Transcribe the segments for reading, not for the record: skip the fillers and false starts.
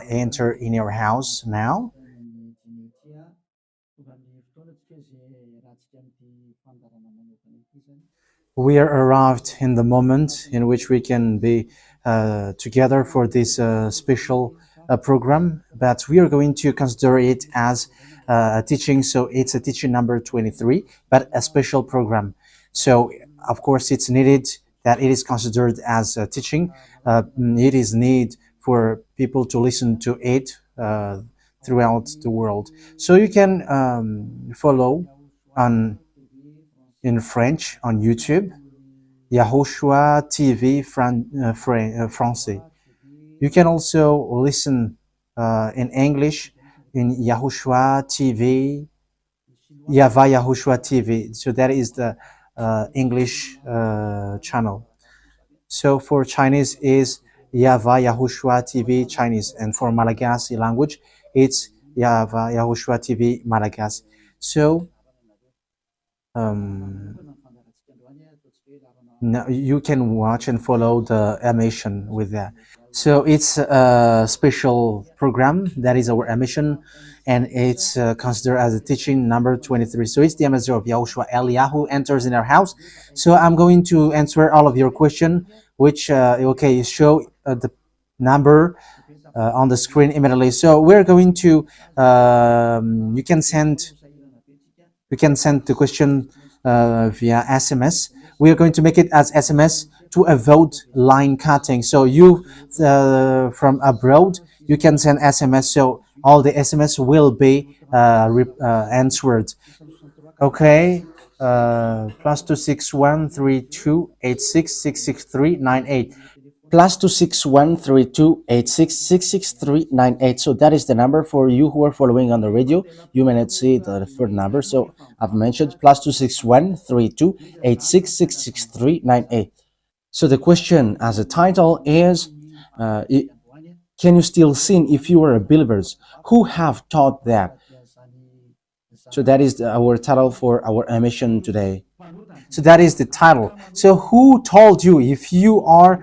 enter in your house now. We are arrived in the moment in which we can be together for this special program, but we are going to consider it as a teaching. So it's a teaching number 23, but a special program. So of course it's needed that it is considered as a teaching. It is need for people to listen to it throughout the world. So you can follow on in French on YouTube, YAHOSHUAH TV Français. You can also listen in English in YAHOSHUAH TV, YAHVAH YAHOSHUAH TV. So that is the English channel. So for Chinese is YAHVAH YAHOSHUAH TV Chinese, and for Malagasy language it's YAHVAH YAHOSHUAH TV Malagasy. So now you can watch and follow the emission with that. So it's a special program that is our emission, and it's considered as a teaching number 23. So it's the ambassador of Yahushua Eliyahu enters in our house. So I'm going to answer all of your question, which okay, show the number on the screen immediately. So we're going to you can send the question via SMS. We are going to make it as SMS to avoid line cutting. So you from abroad, you can send SMS. So all the SMS will be answered. Okay. +2613286666398. +2613286666398. So that is the number for you who are following on the radio. You may not see the third number, so I've mentioned +2613286666398. So the question as a title is, can you still sin if you are believers? Who have taught that? So that is our title for our emission today. So that is the title. So who told you, if you are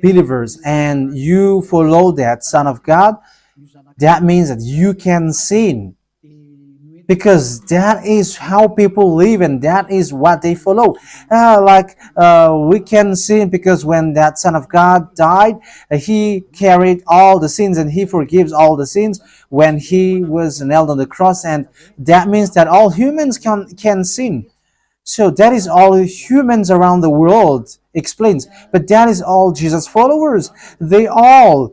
believers and you follow that Son of God, that means that you can sin, because that is how people live and that is what they follow. We can sin because when that Son of God died, he carried all the sins and he forgives all the sins when he was nailed on the cross, and that means that all humans can sin. So that is all humans around the world explains, but that is all Jesus followers. They all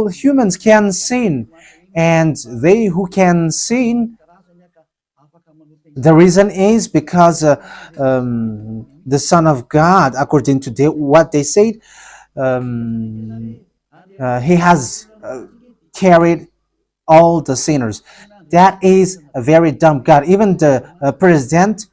humans can sin, and they who can sin, the reason is because the Son of God, according to what they said, he has carried all the sinners. That is a very dumb God. Even the president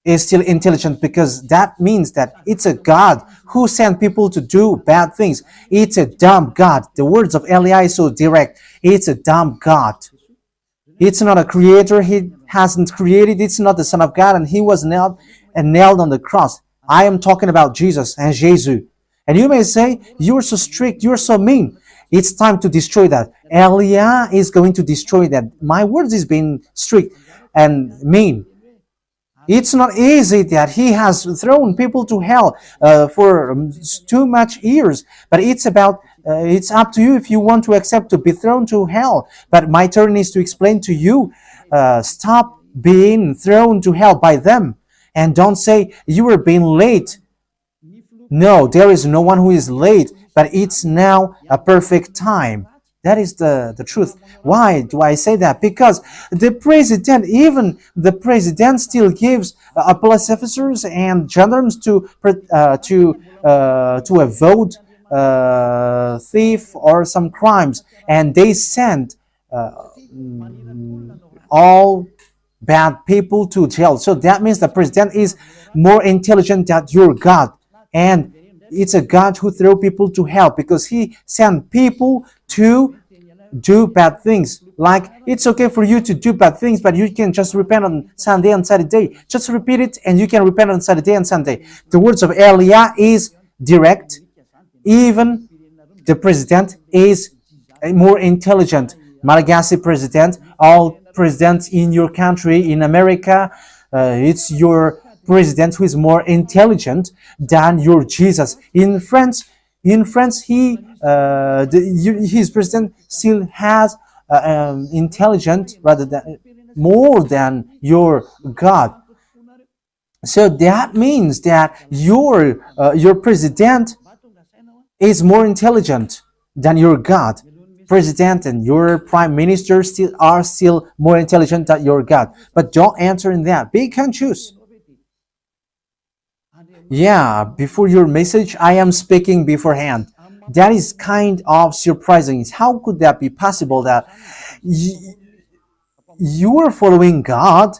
is still intelligent, because that means that it's a God who sent people to do bad things. It's a dumb God. The words of Eli is so direct. It's a dumb God. It's not a creator. He hasn't created. It's not the Son of God, and he was nailed on the cross. I am talking about Jesus and Jesus. And you may say, you're so strict, you're so mean. It's time to destroy that. Elia is going to destroy that. My words is being strict and mean. It's not easy that he has thrown people to hell for too much years. But it's about, it's up to you if you want to accept to be thrown to hell. But my turn is to explain to you, stop being thrown to hell by them. And don't say you were being late. No, there is no one who is late, but it's now a perfect time. That is the truth. Why do I say that? Because the president, even the president, still gives police officers and gendarmes to avoid thief or some crimes, and they send all bad people to jail. So that means the president is more intelligent than your God, and it's a God who throw people to hell because he sent people to do bad things. Like, it's okay for you to do bad things, but you can just repent on Sunday and Saturday. Just repeat it and you can repent on Saturday and Sunday. The words of Elia is direct. Even the president is more intelligent. Malagasy president, all presidents in your country, in America, it's your president who is more intelligent than your Jesus. In France, his president still has intelligent rather than more than your God. So that means that your president is more intelligent than your God. President and your prime minister are still more intelligent than your God. But don't answer in that. Be conscious. Yeah, before your message, I am speaking beforehand. That is kind of surprising. How could that be possible that you are following God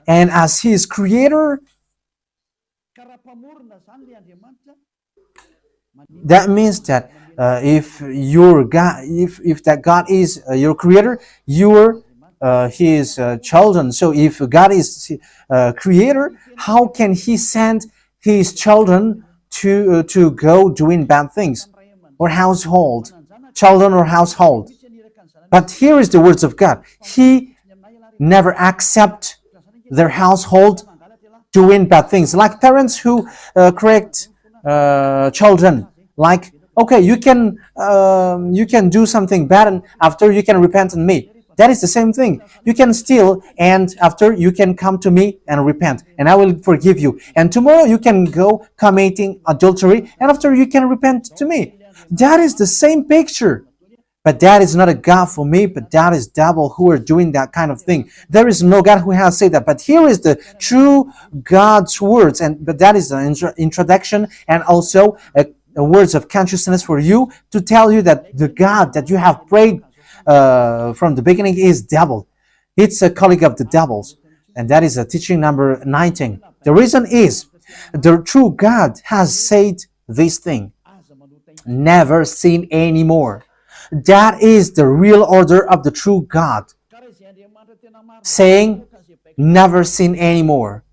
and as His creator? That means that if your God, if that God is your creator, you're His children. So if God is creator, how can He send His children to go doing bad things or children or household? But here is the words of God. He never accept their household doing bad things, like parents who correct children. Like, okay, you can do something bad, and after you can repent on me. That is the same thing. You can steal, and after you can come to me and repent, and I will forgive you. And tomorrow you can go committing adultery, and after you can repent to me. That is the same picture. But that is not a God for me, but that is devil who are doing that kind of thing. There is no God who has said that. But here is the true God's words, but that is an introduction and also a words of consciousness for you to tell you that the God that you have prayed from the beginning is devil. It's a colleague of the devils. And that is a teaching number 19. The reason is the true God has said this thing. Never sin anymore. That is the real order of the true God. Saying, never sin anymore.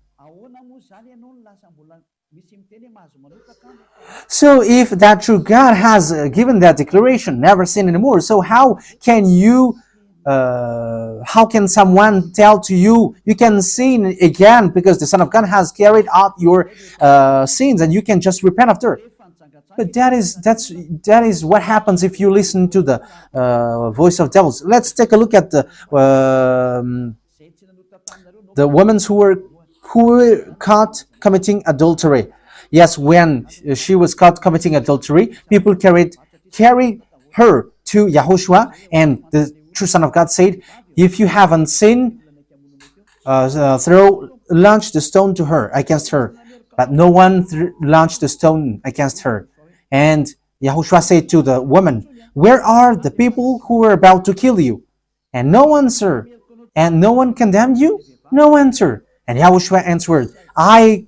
So if that true God has given that declaration, never sin anymore, so how can someone tell to you, you can sin again because the Son of God has carried out your sins and you can just repent after? But that is what happens if you listen to the voice of devils. Let's take a look at the women who were caught committing adultery. Yes, when she was caught committing adultery, people carried her to YAHOSHUAH, and the true Son of God said, "If you haven't sinned, launch the stone to her against her." But no one launched the stone against her. And YAHOSHUAH said to the woman, "Where are the people who were about to kill you?" And no answer. And no one condemned you? No answer. And YAHOSHUAH answered, "I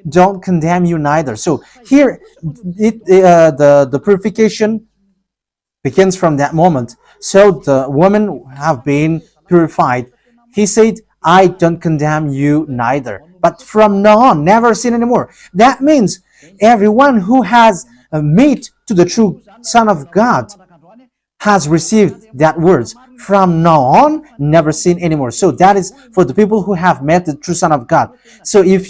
don't condemn you neither." So here, the purification begins from that moment. So the women have been purified. He said, "I don't condemn you neither. But from now on, never sin anymore." That means everyone who has met to the true Son of God has received that words. From now on, never sin anymore. So that is for the people who have met the true Son of God. So if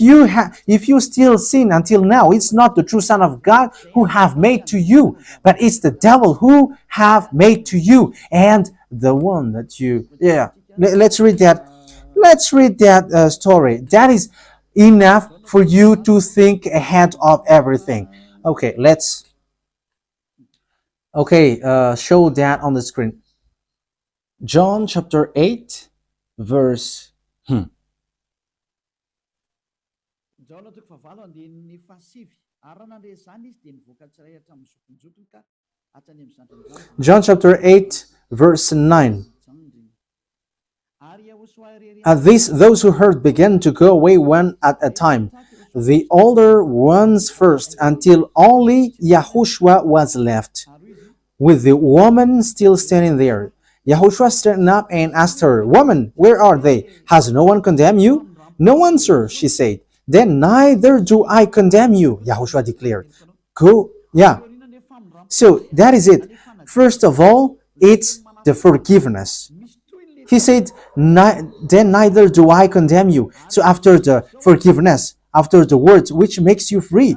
you still sin until now, it's not the true Son of God who have made to you, but it's the devil who have made to you. And the one that you, let's read that. Let's read that story. That is enough for you to think ahead of everything. Okay, show that on the screen. John chapter 8, verse. John chapter 8, verse 9. At this, those who heard began to go away one at a time, the older ones first, until only YAHOSHUAH was left, with the woman still standing there. YAHOSHUAH straightened up and asked her, "Woman, where are they? Has no one condemned you?" "No one, sir," she said. "Then neither do I condemn you," YAHOSHUAH declared. Go, So that is it. First of all, it's the forgiveness. He said, then neither do I condemn you. So after the forgiveness, after the words which makes you free,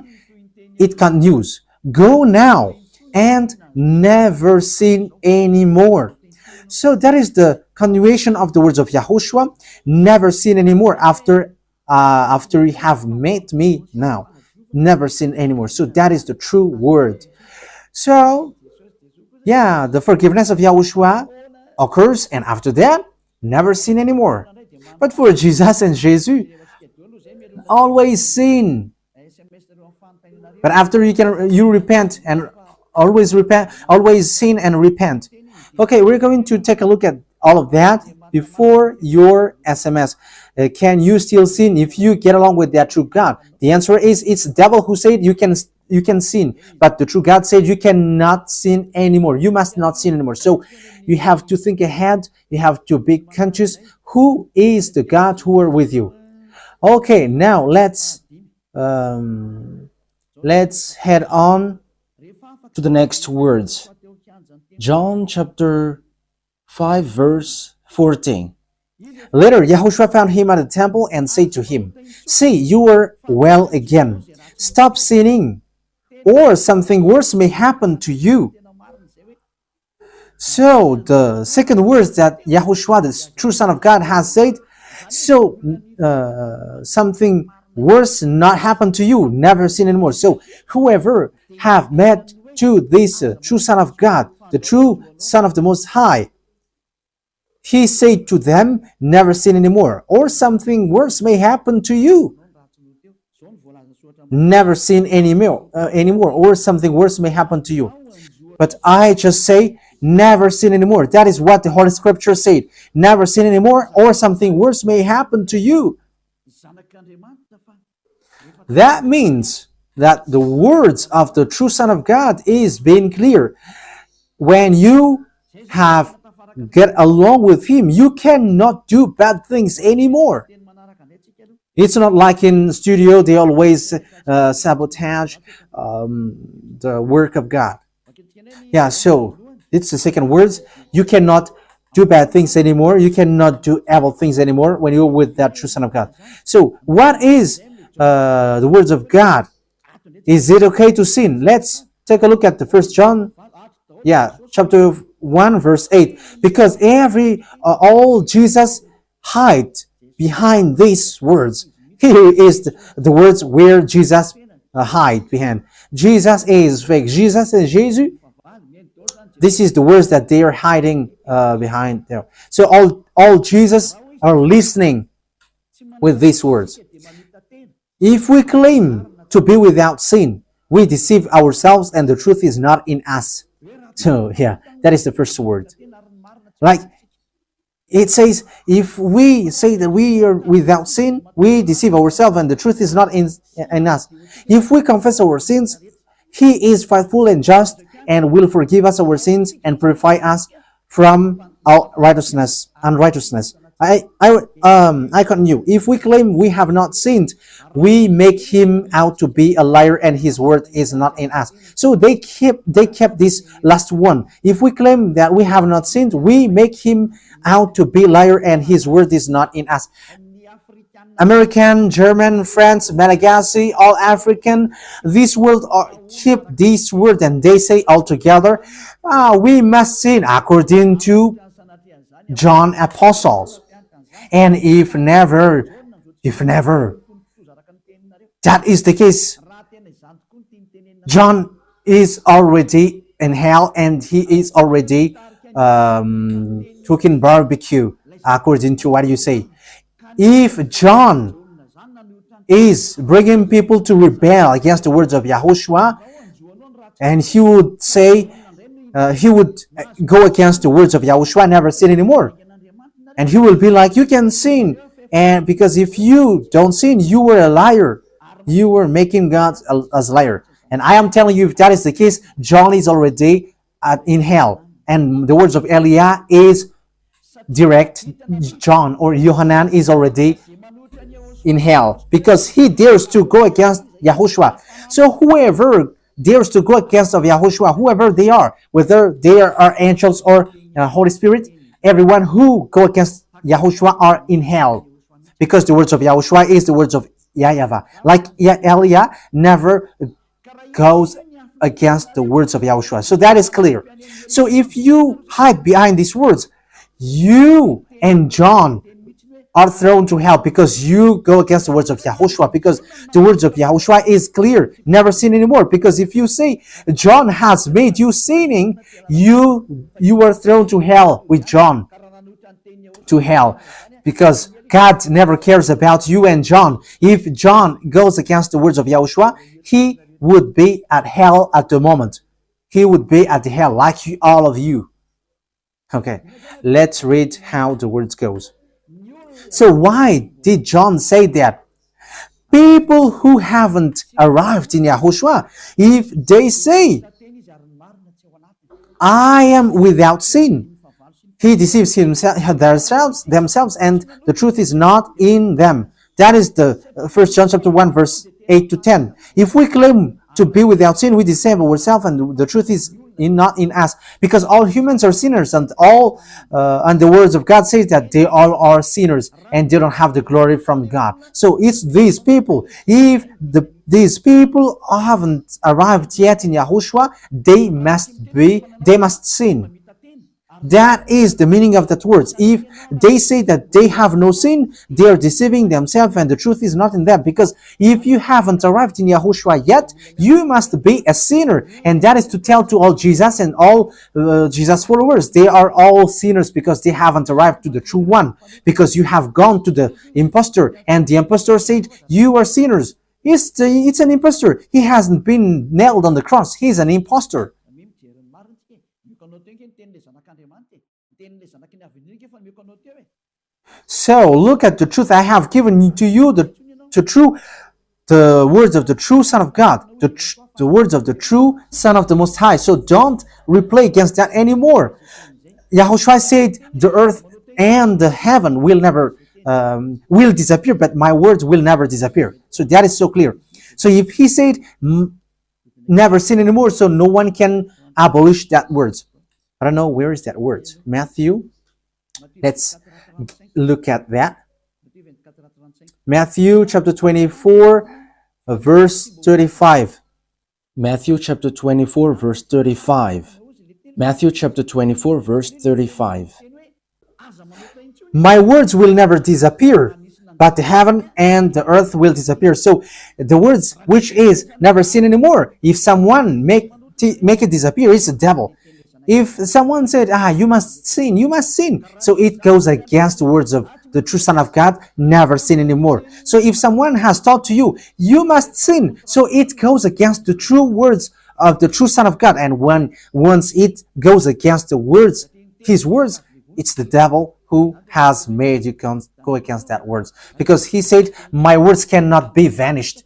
it continues. Go now and never sin anymore. So that is the continuation of the words of Yahushua. Never sin anymore after you have met me now. Never sin anymore. So that is the true word. So yeah, the forgiveness of Yahushua occurs, and after that, never sin anymore. But for Jesus and Jesus, always sin. But after you repent and always sin and repent. Okay, we're going to take a look at all of that before your SMS. Can you still sin if you get along with that true God? The answer is it's the devil who said you can sin, but the true God said you cannot sin anymore. You must not sin anymore. So you have to think ahead. You have to be conscious. Who is the God who are with you? Okay, now let's head on to the next words. John chapter 5 verse 14. Later, Yahushua found him at the temple and said to him, "See, you are well again. Stop sinning, or something worse may happen to you." So the second words that Yahushua, the true Son of God, has said, so something worse not happen to you, never sin anymore. So whoever have met to this true Son of God, the true Son of the Most High, he said to them, never sin anymore, or something worse may happen to you. Never sin anymore, or something worse may happen to you. But I just say, never sin anymore. That is what the Holy Scripture said. Never sin anymore, or something worse may happen to you. That means that the words of the true Son of God is being clear. When you have get along with him, you cannot do bad things anymore. It's not like in studio, they always sabotage the work of God. Yeah, so it's the second words. You cannot do bad things anymore. You cannot do evil things anymore when you're with that true Son of God. So what is the words of God? Is it okay to sin? Let's take a look at the First John, chapter 1, verse 8. Because all Jesus hide behind these words. Here is the words where Jesus hide behind. Jesus is fake. Jesus and Jesus. This is the words that they are hiding behind there. So all Jesus are listening with these words. If we claim to be without sin, we deceive ourselves and the truth is not in us. So yeah, that is the first word. Like it says, if we say that we are without sin, we deceive ourselves and the truth is not in us. If we confess our sins, he is faithful and just and will forgive us our sins and purify us from our unrighteousness. I continue. If we claim we have not sinned, we make him out to be a liar and his word is not in us. So they kept this last one. If we claim that we have not sinned, we make him out to be a liar and his word is not in us. American, German, French, Malagasy, all African, this world keep this word and they say all together, we must sin according to John Apostles. And if never, that is the case, John is already in hell and he is already cooking barbecue, according to what you say. If John is bringing people to rebel against the words of Yahushua, and he would say, he would go against the words of Yahushua, never sin anymore. And he will be like, you can sin. And because if you don't sin, you were a liar. You were making God as a liar. And I am telling you, if that is the case, John is already in hell. And the words of Eliah is direct. John or Yohanan is already in hell because he dares to go against Yahushua. So whoever dares to go against of Yahushua, whoever they are, whether they are angels or Holy Spirit, everyone who go against Yahushua are in hell. Because the words of Yahushua is the words of YAHVAH. Like Elia never goes against the words of Yahushua. So that is clear. So if you hide behind these words, you and John are thrown to hell because you go against the words of Yahushua, because the words of Yahushua is clear, never sin anymore. Because if you say John has made you sinning, you are thrown to hell with John, to hell, because God never cares about you and John. If John goes against the words of Yahushua, he would be at hell at the moment. He would be at the hell like all of you. Okay, let's read how the words goes. So why did John say that? People who haven't arrived in Yahushua, if they say, I am without sin, he deceives themselves, and the truth is not in them. That is the 1 John chapter 1, verse 8 to 10. If we claim to be without sin, we deceive ourselves, and the truth is not in us, because all humans are sinners, and the words of God says that they all are sinners and they don't have the glory from God. So it's these people. If these people haven't arrived yet in Yahushua, they must sin. That is the meaning of that words. If they say that they have no sin, they are deceiving themselves, and the truth is not in them. Because if you haven't arrived in Yahushua yet, you must be a sinner. And that is to tell to all Jesus and all Jesus followers. They are all sinners because they haven't arrived to the true one. Because you have gone to the impostor, and the impostor said, you are sinners. It's an impostor. He hasn't been nailed on the cross. He's an impostor. So look at the truth I have given to you, the words of the true Son of God, the words of the true Son of the Most High. So don't replay against that anymore. Yahushua said the earth and the heaven will never will disappear, but my words will never disappear. So that is so clear. So if he said never sin anymore, so no one can abolish that words. I don't know, where is that word? Matthew. Let's look at that. Matthew chapter 24, verse 35. Matthew chapter 24, verse 35. Matthew chapter 24, verse 35. My words will never disappear, but the heaven and the earth will disappear. So the words which is never sin anymore, if someone make it disappear, it's the devil. If someone said, you must sin, so it goes against the words of the true Son of God, never sin anymore. So if someone has taught to you, you must sin, so it goes against the true words of the true Son of God. And once it goes against the words, his words, it's the devil who has made you go against that words. Because he said, my words cannot be vanished.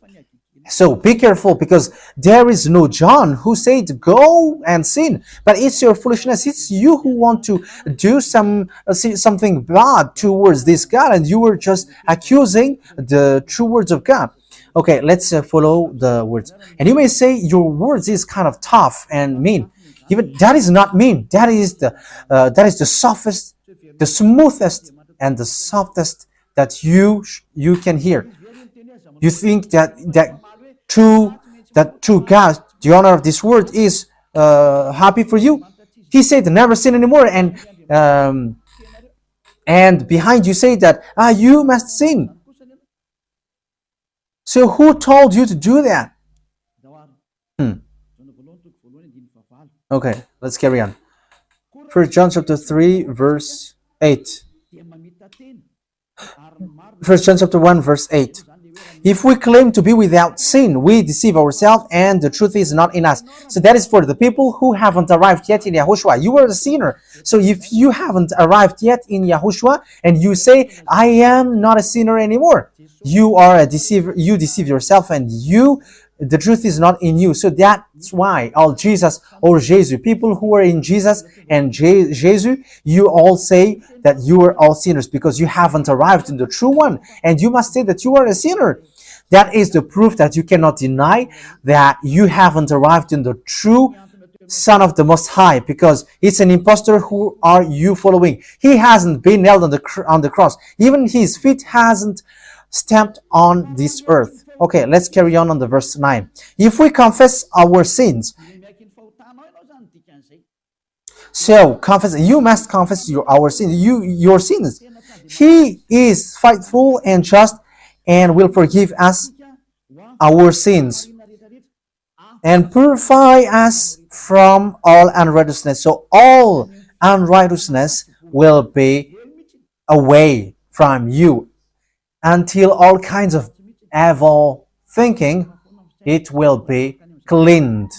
So be careful, because there is no John who said go and sin, but it's your foolishness. It's you who want to do something bad towards this God, and you were just accusing the true words of God. Okay, let's follow the words. And you may say your words is kind of tough and mean. Even that is not mean. That is the softest, the smoothest, and the softest that you can hear. You think that true God, the owner of this world, is happy for you? He said never sin anymore, and behind you say that you must sin. So who told you to do that? Okay, let's carry on. 1 John chapter 3, verse 8. 1 John chapter 1, verse 8. If we claim to be without sin, we deceive ourselves, and the truth is not in us. So that is for the people who haven't arrived yet in Yahushua. You are a sinner. So if you haven't arrived yet in Yahushua, and you say, I am not a sinner anymore, you are a deceiver. You deceive yourself, and the truth is not in you. So that's why all Jesus or Jesus, people who are in Jesus and Jesus, you all say that you are all sinners, because you haven't arrived in the true one, and you must say that you are a sinner. That is the proof that you cannot deny that you haven't arrived in the true Son of the Most High, because it's an impostor. Who are you following? He hasn't been nailed on the cross. Even his feet hasn't stamped on this earth. Okay, let's carry on the verse 9. If we confess our sins, so confess, you must confess our sins, your sins. He is faithful and just and will forgive us our sins and purify us from all unrighteousness. So all unrighteousness will be away from you until all kinds of evil thinking, it will be cleaned.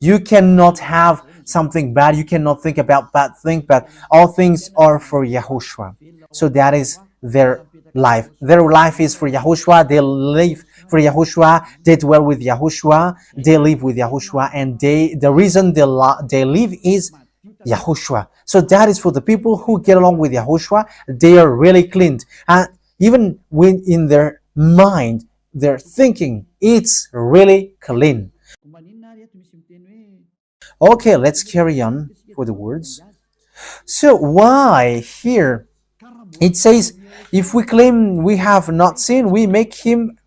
You cannot have something bad. You cannot think about bad things, but all things are for Yahushua. So that is their life. Their life is for Yahushua. They live for Yahushua. They dwell with Yahushua. They live with Yahushua. And the reason they live is Yahushua. So that is for the people who get along with Yahushua. They are really cleaned. And even when in their mind, their thinking, it's really clean. Okay, let's carry on for the words. So why here it says, if we claim we have not sinned, we make him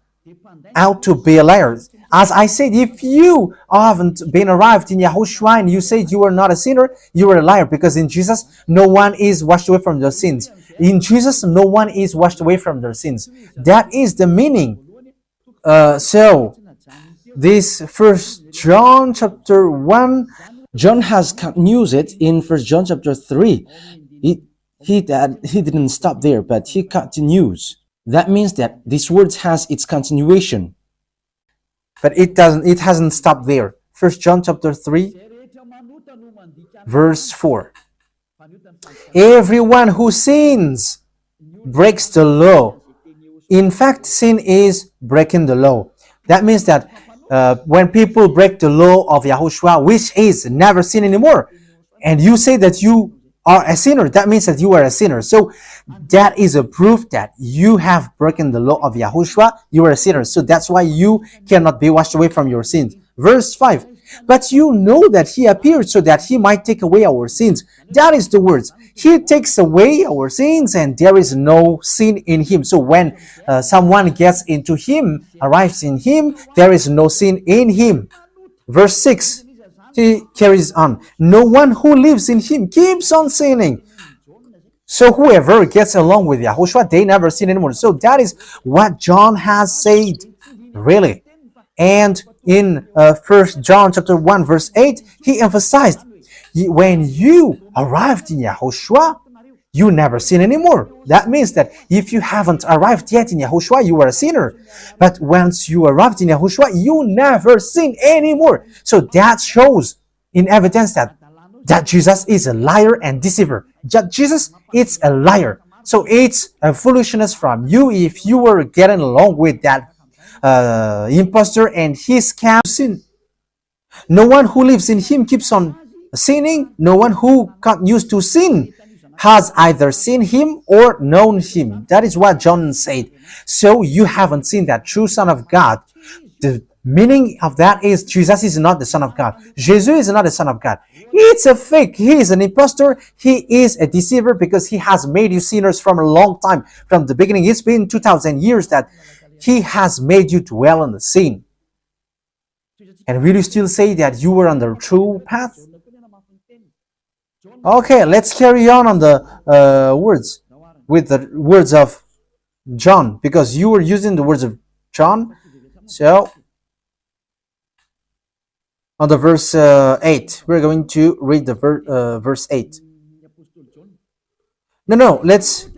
out to be a liar. As I said, if you haven't been arrived in Yahushua and you said you are not a sinner, you are a liar, because in Jesus no one is washed away from their sins. In Jesus no one is washed away from their sins. That is the meaning. So this First John chapter 1, John has continued it in First John chapter 3. He didn't stop there, but he continues. That means that this word has its continuation. But it hasn't stopped there. First John chapter 3, verse 4. Everyone who sins breaks the law. In fact, sin is breaking the law. That means that when people break the law of Yahushua, which is never sin anymore, and you say that you are a sinner, that means that you are a sinner. So that is a proof that you have broken the law of Yahushua. You are a sinner. So that's why you cannot be washed away from your sins. Verse 5. But you know that he appeared so that he might take away our sins. That is the words. He takes away our sins and there is no sin in him. So when someone gets into him, arrives in him, there is no sin in him. Verse 6. He carries on. No one who lives in him keeps on sinning. So whoever gets along with Yahushua, they never sin anymore. So that is what John has said, really. And in 1 John chapter 1 verse 8, he emphasized, when you arrived in Yahushua, you never sin anymore. That means that if you haven't arrived yet in Yahushua, you are a sinner. But once you arrived in Yahushua, you never sin anymore. So that shows in evidence that Jesus is a liar and deceiver. Jesus is a liar. So it's a foolishness from you if you were getting along with that impostor and his scam sin. No one who lives in him keeps on sinning. No one who continues to sin has either seen him or known him. That is what John said. So you haven't seen that true Son of God. The meaning of that is Jesus is not the Son of God. Jesus is not the Son of God. It's a fake. He is an impostor. He is a deceiver because he has made you sinners from a long time. From the beginning, it's been 2,000 years that he has made you dwell in the sin. And will you still say that you were on the true path? Okay, let's carry on the words with the words of John, because you were using the words of John. So on the verse 8, we're going to read the verse 8. No, let's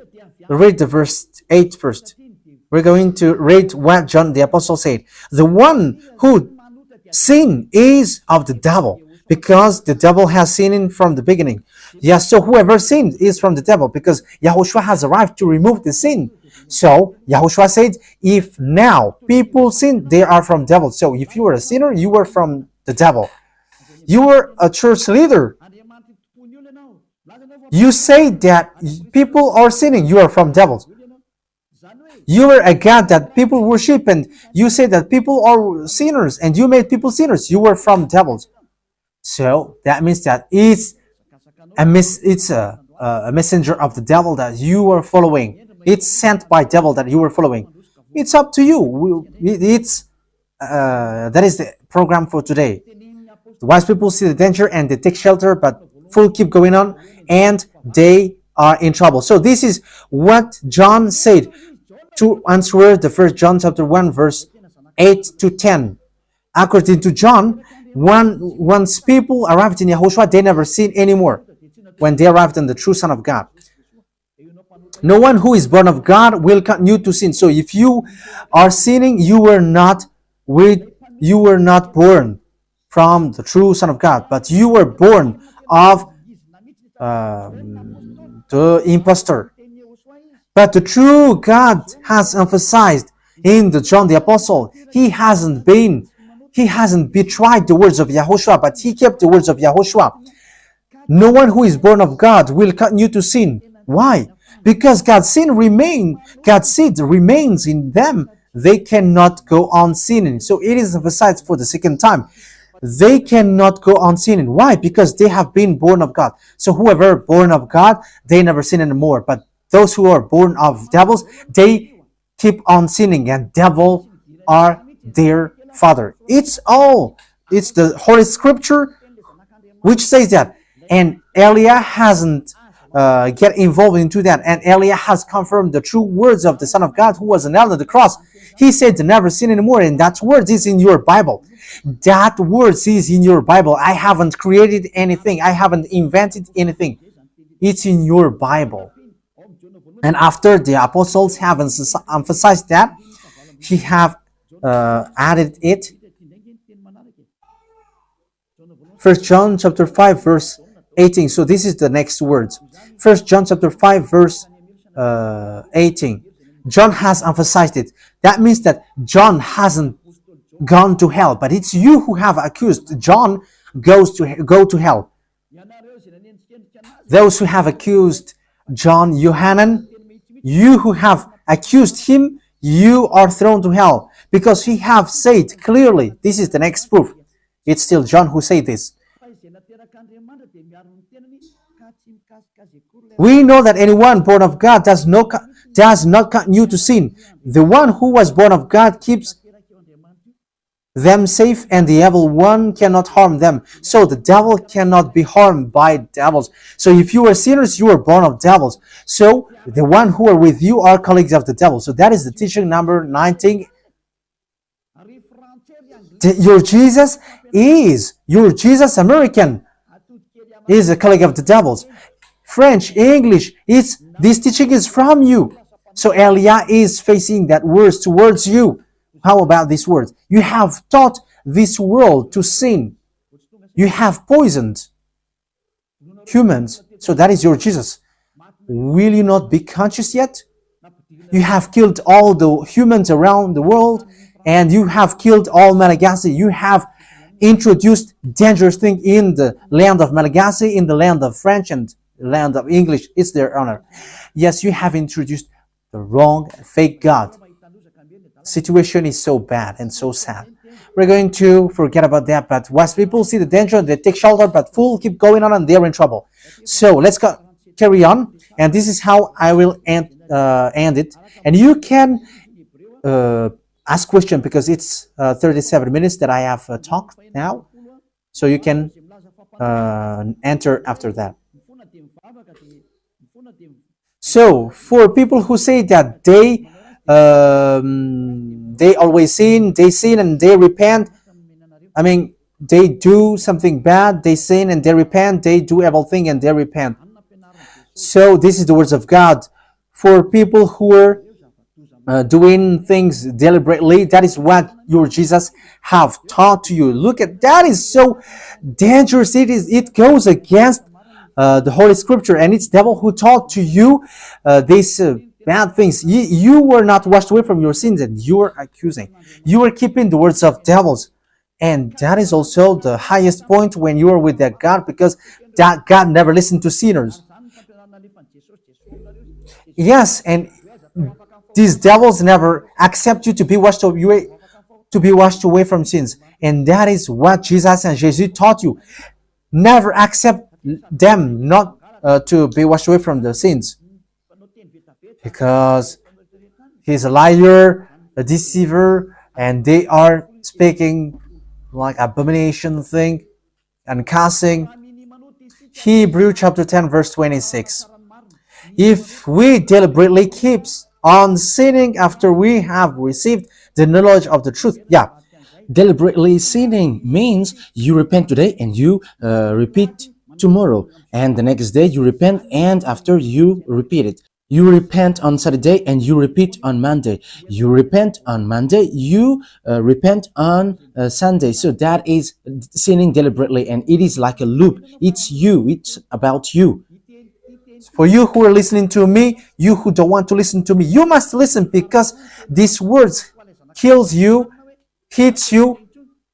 read the verse 8 first. We're going to read what John the Apostle said. The one who sinned is of the devil, because the devil has sinned from the beginning. Yes, so whoever sinned is from the devil, because Yahushua has arrived to remove the sin. So Yahushua said, if now people sin, they are from devil. So if you were a sinner, you were from the devil. You were a church leader. You say that people are sinning, you are from devils. You were a God that people worship, and you say that people are sinners, and you made people sinners. You were from devils. So that means that it's a messenger of the devil that you are following. It's sent by devil that you are following. It's up to you. It's that is the program for today. The wise people see the danger and they take shelter, but fool keep going on, and they are in trouble. So this is what John said to answer the first John chapter 1 verse 8 to 10. According to John, once people arrived in Yahushua, they never sin anymore when they arrived in the true Son of God. No one who is born of God will continue to sin. So if you are sinning, you were not born from the true Son of God, but you were born of the impostor. But the true God has emphasized in the John the Apostle, he hasn't betrayed the words of Yahushua, but he kept the words of Yahushua. No one who is born of God will continue to sin. Why? Because God's seed remains in them. They cannot go on sinning. So it is emphasized for the second time. They cannot go on sinning. Why? Because they have been born of God. So whoever born of God, they never sin anymore. But those who are born of devils, they keep on sinning, and devil are their father. It's the Holy Scripture which says that. And Elia hasn't get involved into that. And Elia has confirmed the true words of the Son of God who was nailed on the cross. He said to never sin anymore, and that word is in your Bible. That word is in your Bible. I haven't created anything. I haven't invented anything. It's in your Bible. And after the apostles have emphasized that, he have added it. 1 John chapter 5 verse 18. So this is the next words. 1 John chapter 5 verse 18. John has emphasized it. That means that John hasn't gone to hell, but it's you who have accused John go to hell. Those who have accused John Yohanan, you who have accused him, you are thrown to hell, because he have said clearly. This is the next proof. It's still John who said this. We know that anyone born of God does not continue to sin. The one who was born of God keeps them safe, and the evil one cannot harm them. So the devil cannot be harmed by devils. So if you are sinners, you are born of devils. So the one who are with you are colleagues of the devil. So that is the teaching number 19. Your Jesus American is a colleague of the devils. French, English, this teaching is from you. So Elia is facing that words towards you. How about these words? You have taught this world to sin. You have poisoned humans. So that is your Jesus. Will you not be conscious yet? You have killed all the humans around the world, and you have killed all Malagasy. You have introduced dangerous things in the land of Malagasy, in the land of French, and land of English. It's their honor. Yes, you have introduced the wrong, fake God. Situation is so bad and so sad. We're going to forget about that, but wise people see the danger, they take shelter, but fools keep going on and they're in trouble. So let's carry on, and this is how I will end it. And you can ask question, because it's 37 minutes that I have talked now, so you can enter after that. So for people who say that they always sin, and they repent. I mean, they do something bad, they sin and they repent, they do evil thing and they repent. So this is the words of God. For people who are doing things deliberately, that is what your Jesus have taught to you. Look at that, is so dangerous. It goes against the Holy Scripture, and it's devil who taught to you these bad things. You were not washed away from your sins, and you are accusing. You are keeping the words of devils. And that is also the highest point when you are with that God, because that God never listened to sinners. Yes, and These devils never accept you to be washed away from sins. And that is what Jesus and Jesus taught you. Never accept them not to be washed away from the sins. Because he's a liar, a deceiver, and they are speaking like abomination thing and cussing. Hebrew chapter 10 verse 26. If we deliberately keep on sinning after we have received the knowledge of the truth. Yeah, Deliberately sinning means you repent today and you repeat tomorrow, and the next day you repent, and after you repeat it. You repent on Saturday and you repeat on Monday. You repent on Monday, you repent on Sunday. So that is sinning deliberately, and it is like a loop. It's you, it's about you. for you who are listening to me, you who don't want to listen to me, you must listen, because these words kills you, hits you,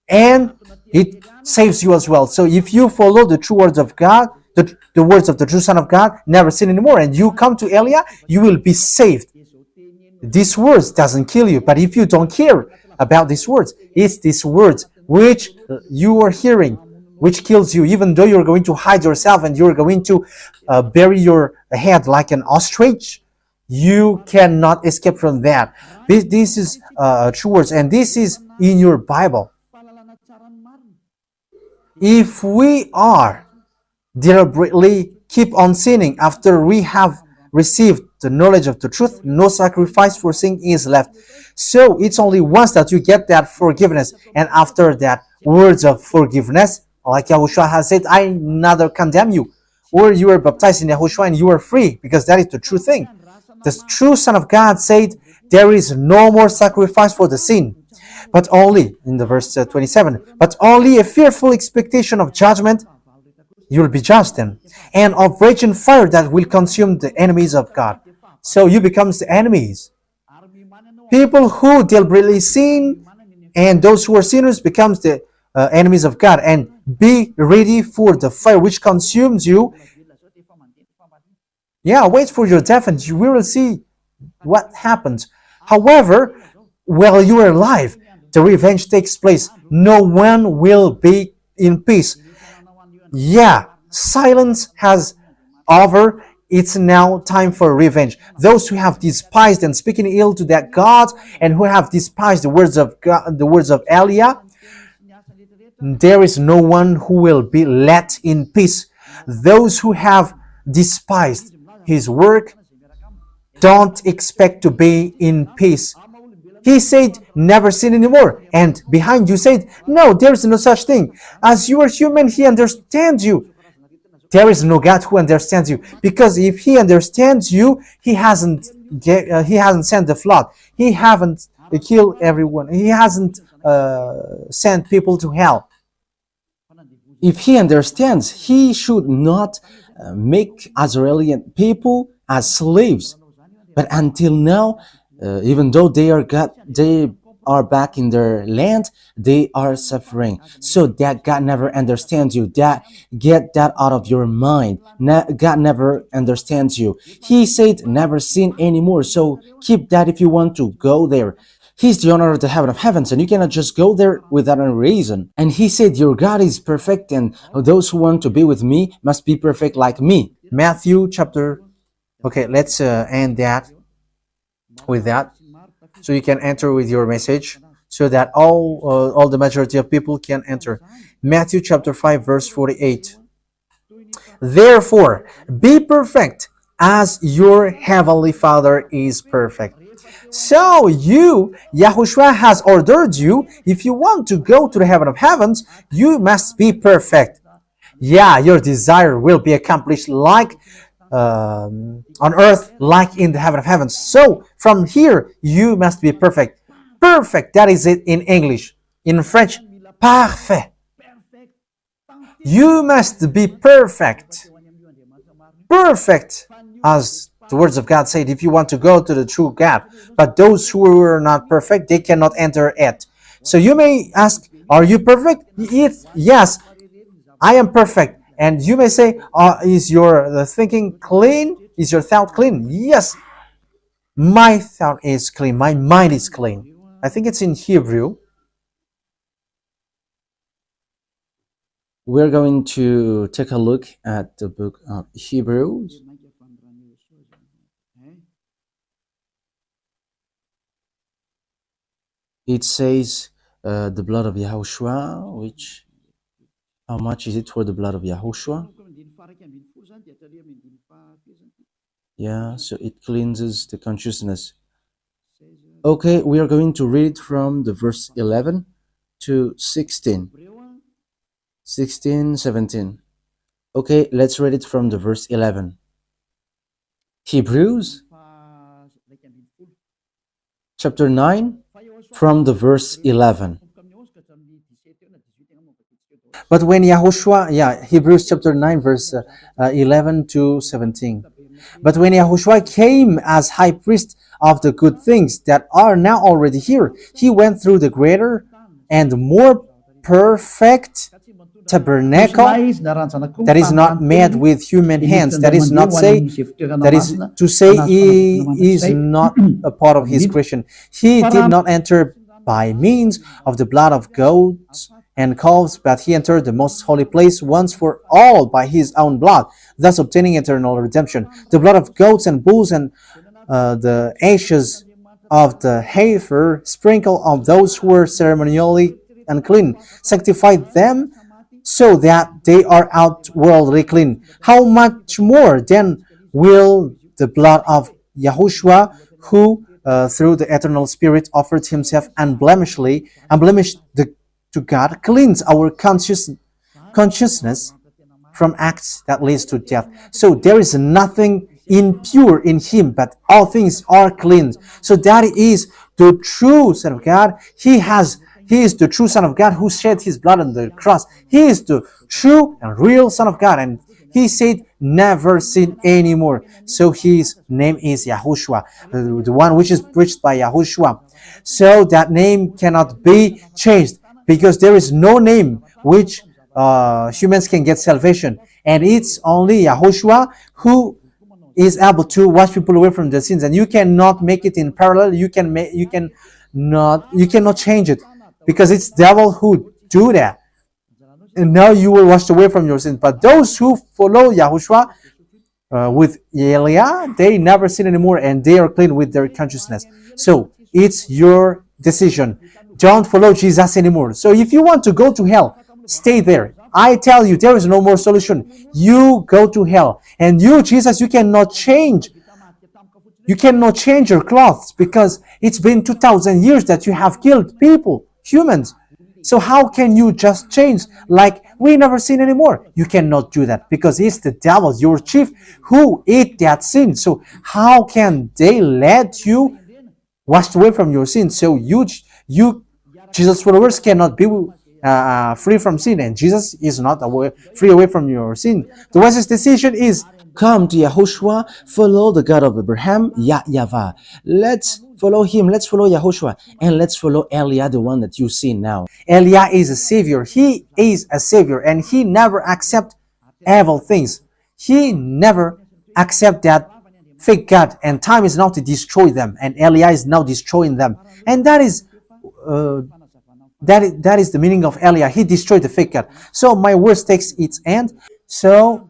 and it saves you as well. So if you follow the true words of God, the words of the true Son of God, never sin anymore, and you come to Elia, you will be saved. These words doesn't kill you, but if you don't care about these words, it's these words which you are hearing which kills you, even though you're going to hide yourself and you're going to bury your head like an ostrich. You cannot escape from that. This is true words, and this is in your Bible. If we are deliberately keep on sinning after we have received the knowledge of the truth, no sacrifice for sin is left. So it's only once that you get that forgiveness, and after that words of forgiveness, like Yahushua has said, I neither condemn you. Or you were baptized in Yahushua and you are free, because that is the true thing. The true Son of God said, there is no more sacrifice for the sin, but only, in the verse 27, but only a fearful expectation of judgment. You will be judged then, and of raging fire that will consume the enemies of God. So you become the enemies. People who deliberately sin and those who are sinners becomes the enemies of God, and be ready for the fire which consumes you. Yeah, wait for your death and you will see what happens. However, while you are alive, the revenge takes place. No one will be in peace. Yeah, silence has over. It's now time for revenge. Those who have despised and speaking ill to that God, and who have despised the words of God, the words of Elia, there is no one who will be let in peace. Those who have despised his work don't expect to be in peace. He said, never sin anymore. And behind you said, no, there is no such thing. As you are human, he understands you. There is no God who understands you. Because if he understands you, he hasn't sent the flood. He haven't killed everyone. He hasn't sent people to hell. If he understands, he should not make Israeli people as slaves. But until now, even though they are back in their land, they are suffering. So that God never understands you. Get that out of your mind. God never understands you. He said never sin anymore. So keep that if you want to go there. He's the owner of the heaven of heavens, and you cannot just go there without a reason. And he said, your God is perfect, and those who want to be with me must be perfect like me. Matthew chapter... Okay, let's end that with that. So you can enter with your message, so that all the majority of people can enter. Matthew chapter 5 verse 48. Therefore, be perfect as your heavenly Father is perfect. So Yahushua has ordered you, if you want to go to the heaven of heavens, you must be perfect. Yeah, your desire will be accomplished like on earth, like in the heaven of heavens. So from here, you must be perfect. Perfect, that is it in English. In French, parfait. You must be perfect. Perfect, as the words of God said, if you want to go to the true God. But those who are not perfect, they cannot enter it. So you may ask, are you perfect? Yes, I am perfect. And you may say, is your thinking clean? Is your thought clean? Yes, My thought is clean. My mind is clean. I think it's in Hebrew. We're going to take a look at the book of Hebrews. It says the blood of Yahushua, which, how much is it for the blood of Yahushua? Yeah, so it cleanses the consciousness. Okay, we are going to read from the verse 11 to 16. 16, 17. Okay, let's read it from the verse 11. Hebrews chapter 9 from the verse 11. But when Yahushua, Hebrews chapter 9, verse 11 to 17. But when Yahushua came as high priest of the good things that are now already here, he went through the greater and more perfect tabernacle that is not made with human hands. That is to say he is not a part of his creation. He did not enter by means of the blood of goats and calves, but he entered the most holy place once for all by his own blood, thus obtaining eternal redemption. The blood of goats and bulls and the ashes of the heifer sprinkled on those who were ceremonially unclean, sanctified them so that they are outwardly clean. How much more then will the blood of Yahushua, who through the eternal Spirit offered himself unblemished to God, cleanse our consciousness from acts that leads to death. So there is nothing impure in him, but all things are cleansed. So that is the true Son of God. He is the true Son of God who shed his blood on the cross. He is the true and real Son of God, and he said never sin anymore. So his name is Yahushua, the one which is preached by Yahushua. So that name cannot be changed, because there is no name which humans can get salvation, and it's only Yahushua who is able to wash people away from their sins. And you cannot make it in parallel. You cannot change it, because it's devil who do that. And now you will wash away from your sins. But those who follow Yahushua with Elia, they never sin anymore, and they are clean with their consciousness. So it's your decision. Don't follow Jesus anymore. So if you want to go to hell, stay there. I tell you, there is no more solution. You go to hell. And you, Jesus, you cannot change. You cannot change your clothes, because it's been 2,000 years that you have killed people, humans. So how can you just change like we never sin anymore? You cannot do that, because it's the devil, your chief, who ate that sin. So how can they let you wash away from your sin? So you Jesus' followers cannot be free from sin, and Jesus is not free away from your sin. The wisest decision is come to Yahushua, follow the God of Abraham, YAHVAH. Let's follow him, let's follow Yahushua, and let's follow Elia, the one that you see now. Elia is a savior. He is a savior, and he never accept evil things. He never accept that fake God, and time is now to destroy them, and Elia is now destroying them. And that is the meaning of Elia. He destroyed the fake God. So my words takes its end. So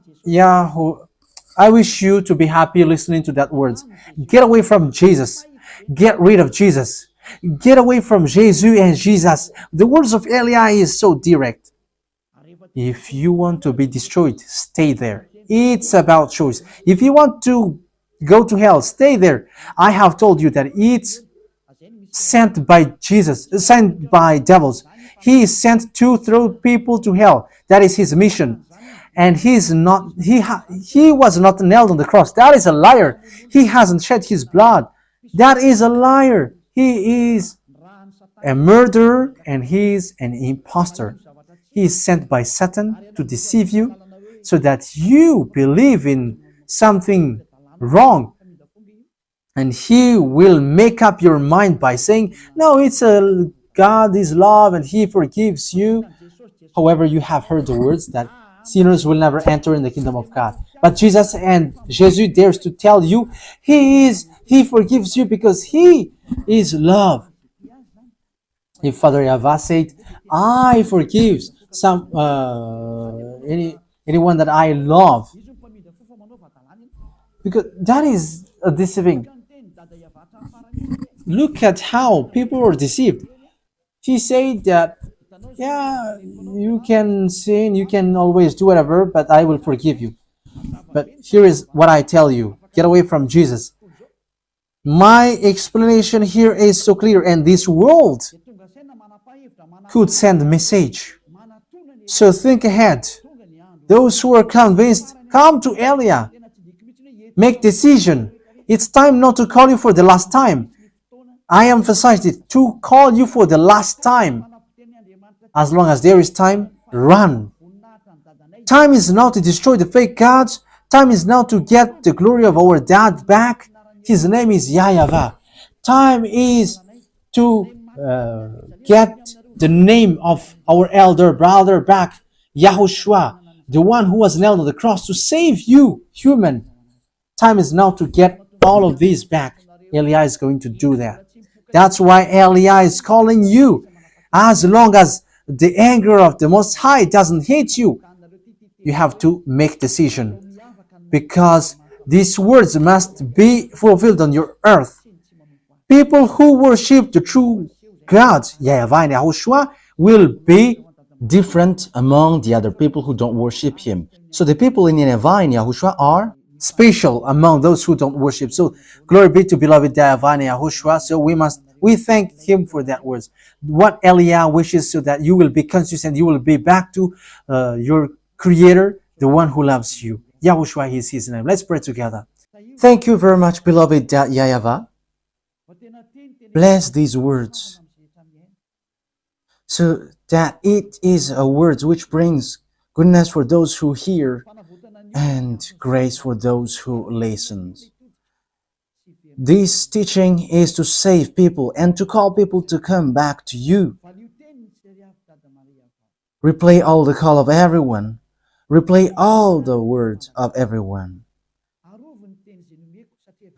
I wish you to be happy listening to that words. Get away from Jesus. Get rid of Jesus. Get away from Jesus and Jesus. The words of Elia is so direct. If you want to be destroyed, stay there. It's about choice. If you want to go to hell, stay there. I have told you that it's sent by Jesus, sent by devils. He is sent to throw people to hell. That is his mission. And he was not nailed on the cross. That is a liar. He hasn't shed his blood. That is a liar. He is a murderer, and he is an impostor. He is sent by Satan to deceive you, so that you believe in something wrong. And he will make up your mind by saying, no, God is love and he forgives you. However, you have heard the words that sinners will never enter in the kingdom of God. But Jesus dares to tell you, He forgives you because He is love. If Father YAHVAH said, I forgive anyone that I love, because that is a deceiving. Look at how people are deceived. He said that, yeah, you can sin, you can always do whatever, but I will forgive you. But here is what I tell you: get away from Jesus. My explanation here is so clear, and this world could send a message. So think ahead. Those who are convinced, come to Elia. Make decision. It's time not to call you for the last time. I emphasized it, to call you for the last time. As long as there is time, run. Time is now to destroy the fake gods. Time is now to get the glory of our dad back. His name is YAHVAH. Time is to get the name of our elder brother back, YAHOSHUAH, the one who was nailed on the cross to save you, human. Time is now to get all of these back. Elia is going to do that. That's why Elia is calling you. As long as the anger of the Most High doesn't hit you, you have to make decision, because these words must be fulfilled on your earth. People who worship the true God, YAHVAH and YAHOSHUAH, will be different among the other people who don't worship him. So the people in YAHVAH and YAHOSHUAH are special among those who don't worship. So glory be to beloved YAHVAH and YAHOSHUAH. So we thank him for that words. What Elia wishes, so that you will be consistent, you will be back to your Creator, the one who loves you. YAHOSHUAH is his name. Let's pray together. Thank you very much, beloved YAHVAH. Bless these words, so that it is a word which brings goodness for those who hear and grace for those who listen. This teaching is to save people and to call people to come back to you. Replay all the call of everyone. Replay all the words of everyone.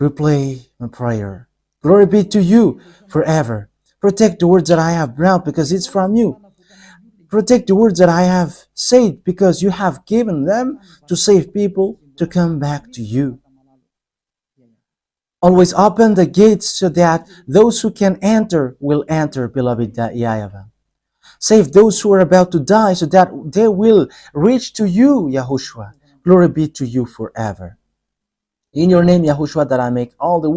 Replay my prayer. Glory be to you forever. Protect the words that I have brought, because it's from you. Protect the words that I have said, because you have given them to save people to come back to you. Always open the gates so that those who can enter will enter, beloved YAHVAH. Save those who are about to die so that they will reach to you, YAHOSHUAH. Glory be to you forever. In your name, YAHOSHUAH, that I make all the